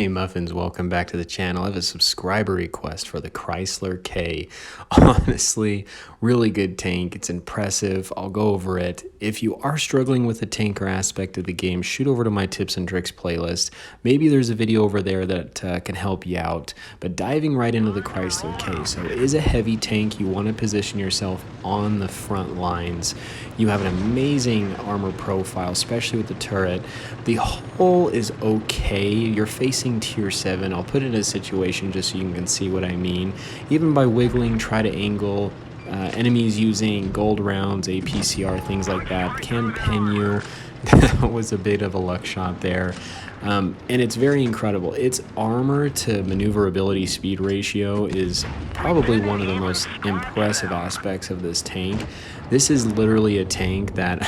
Hey Muffins, welcome back to the channel. I have a subscriber request for the Chrysler K. Honestly, really good tank. It's impressive. I'll go over it. If you are struggling with the tanker aspect of the game, shoot over to my tips and tricks playlist. Maybe there's a video over there that can help you out. But diving right into the Chrysler K. So it is a heavy tank. You want to position yourself on the front lines. You have an amazing armor profile, especially with the turret. The hull is okay. You're facing tier 7. I'll put it in a situation just so you can see what I mean. Even by wiggling, try to angle. Enemies using gold rounds, APCR, things like that can pen you. That was a bit of a luck shot there. And it's very incredible. Its armor to maneuverability speed ratio is probably one of the most impressive aspects of this tank. This is literally a tank that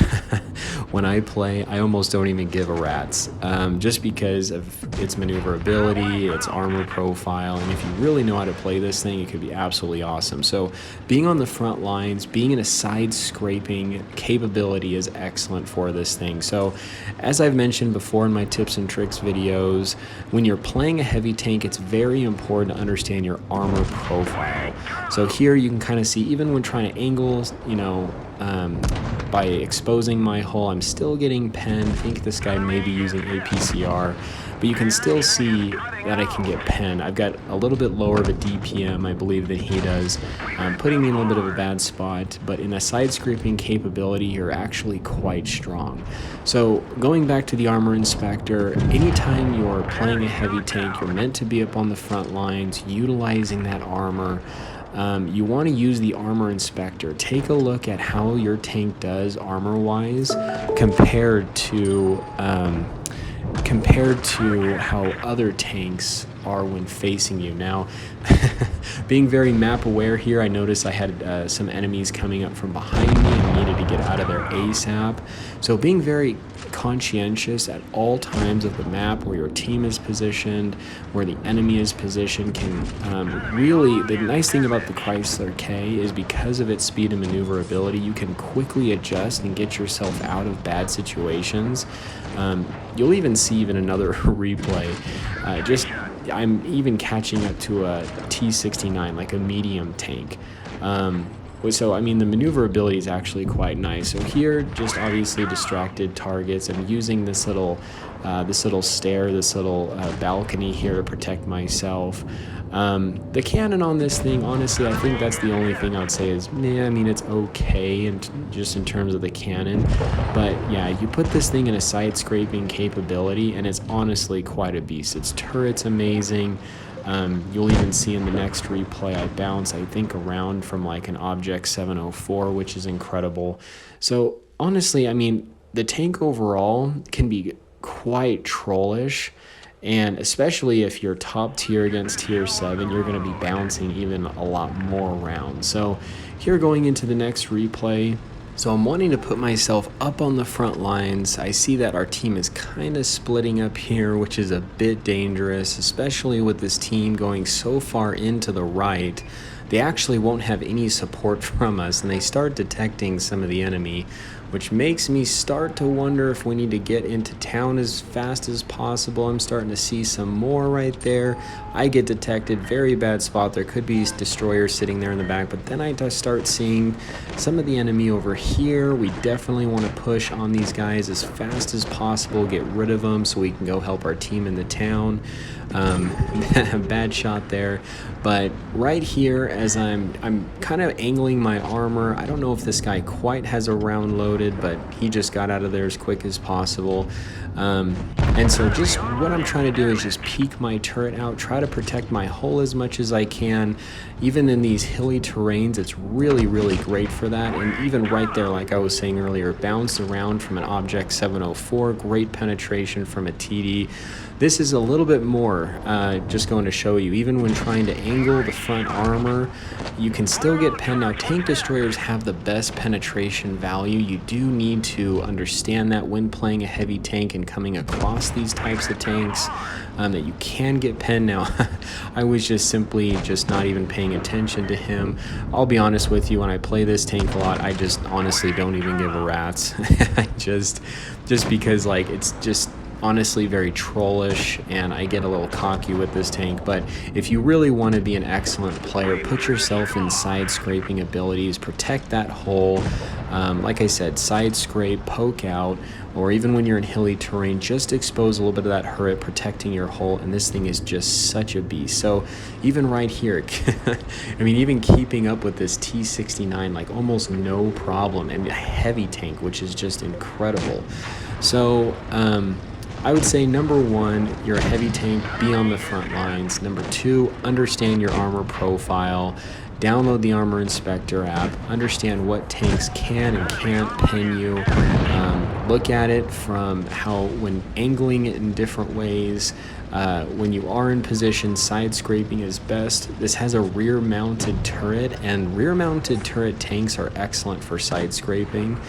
when I play, I almost don't even give a rat's, just because of its maneuverability, its armor profile, and if you really know how to play this thing, it could be absolutely awesome. So being on the front lines, being in a side scraping capability is excellent for this thing. So as I've mentioned before in my tips and tricks videos, when you're playing a heavy tank, it's very important to understand your armor profile. So here you can kind of see, even when trying to angle, by exposing my hull, I'm still getting penned. I think this guy may be using APCR, but you can still see that I can get penned. I've got a little bit lower of a DPM, I believe, than he does, putting me in a little bit of a bad spot, but in a side scraping capability, you're actually quite strong. So going back to the armor inspector, anytime you're playing a heavy tank, you're meant to be up on the front lines, utilizing that armor. You want to use the armor inspector. Take a look at how your tank does armor-wise compared to how other tanks are when facing you. Now, being very map aware here, I noticed I had some enemies coming up from behind me and needed to get out of there ASAP. So being very conscientious at all times of the map, where your team is positioned, where the enemy is positioned, can really, the nice thing about the Chrysler K is because of its speed and maneuverability, you can quickly adjust and get yourself out of bad situations. You'll even see even another replay. I'm even catching up to a T69, like a medium tank. So, I mean, the maneuverability is actually quite nice. So here, just obviously distracted targets. I'm using this little stair, this little balcony here to protect myself. The cannon on this thing, honestly, I think that's the only thing I would say is, I mean, it's okay, and just in terms of the cannon. But yeah, you put this thing in a side scraping capability, and it's honestly quite a beast. Its turret's amazing. You'll even see in the next replay I bounce, I think, around from like an Object 704, which is incredible. So honestly, I mean, the tank overall can be quite trollish, and especially if you're top tier against tier 7, you're going to be bouncing even a lot more rounds. So here, going into the next replay, so I'm wanting to put myself up on the front lines. I see that our team is kind of splitting up here, which is a bit dangerous, especially with this team going so far into the right. They actually won't have any support from us, and they start detecting some of the enemy, which makes me start to wonder if we need to get into town as fast as possible. I'm starting to see some more right there. I get detected, very bad spot. There could be destroyers sitting there in the back, but then I just start seeing some of the enemy over here. We definitely want to push on these guys as fast as possible, get rid of them so we can go help our team in the town. Bad shot there, but right here, as I'm kind of angling my armor, I don't know if this guy quite has a round loaded, but he just got out of there as quick as possible. And so just what I'm trying to do is just peek my turret out, try to protect my hull as much as I can. Even in these hilly terrains, it's really, really great for that. And even right there, like I was saying earlier, bounce around from an Object 704, great penetration from a TD. This is a little bit more, just going to show you, even when trying to angle the front armor, you can still get penned. Now, tank destroyers have the best penetration value. You do need to understand that when playing a heavy tank and coming across these types of tanks, that you can get penned. Now, I was just simply not even paying attention to him. I'll be honest with you, when I play this tank a lot, I just honestly don't even give a rat's. just because, like, it's just honestly very trollish, and I get a little cocky with this tank. But if you really want to be an excellent player, put yourself in side scraping abilities, protect that hole. Like I said, side scrape, poke out, or even when you're in hilly terrain, just expose a little bit of that hurt, protecting your hole, and this thing is just such a beast. So even right here, I mean, even keeping up with this T69, like almost no problem, and a heavy tank, which is just incredible. So I would say number one, you're a heavy tank, be on the front lines. Number two, understand your armor profile. Download the Armor Inspector app, understand what tanks can and can't pin you, look at it from how, when angling it in different ways, when you are in position, side scraping is best. This has a rear mounted turret, and rear mounted turret tanks are excellent for side scraping.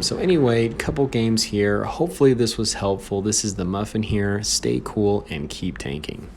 So anyway, couple games here. Hopefully this was helpful. This is the Muffin here. Stay cool and keep tanking.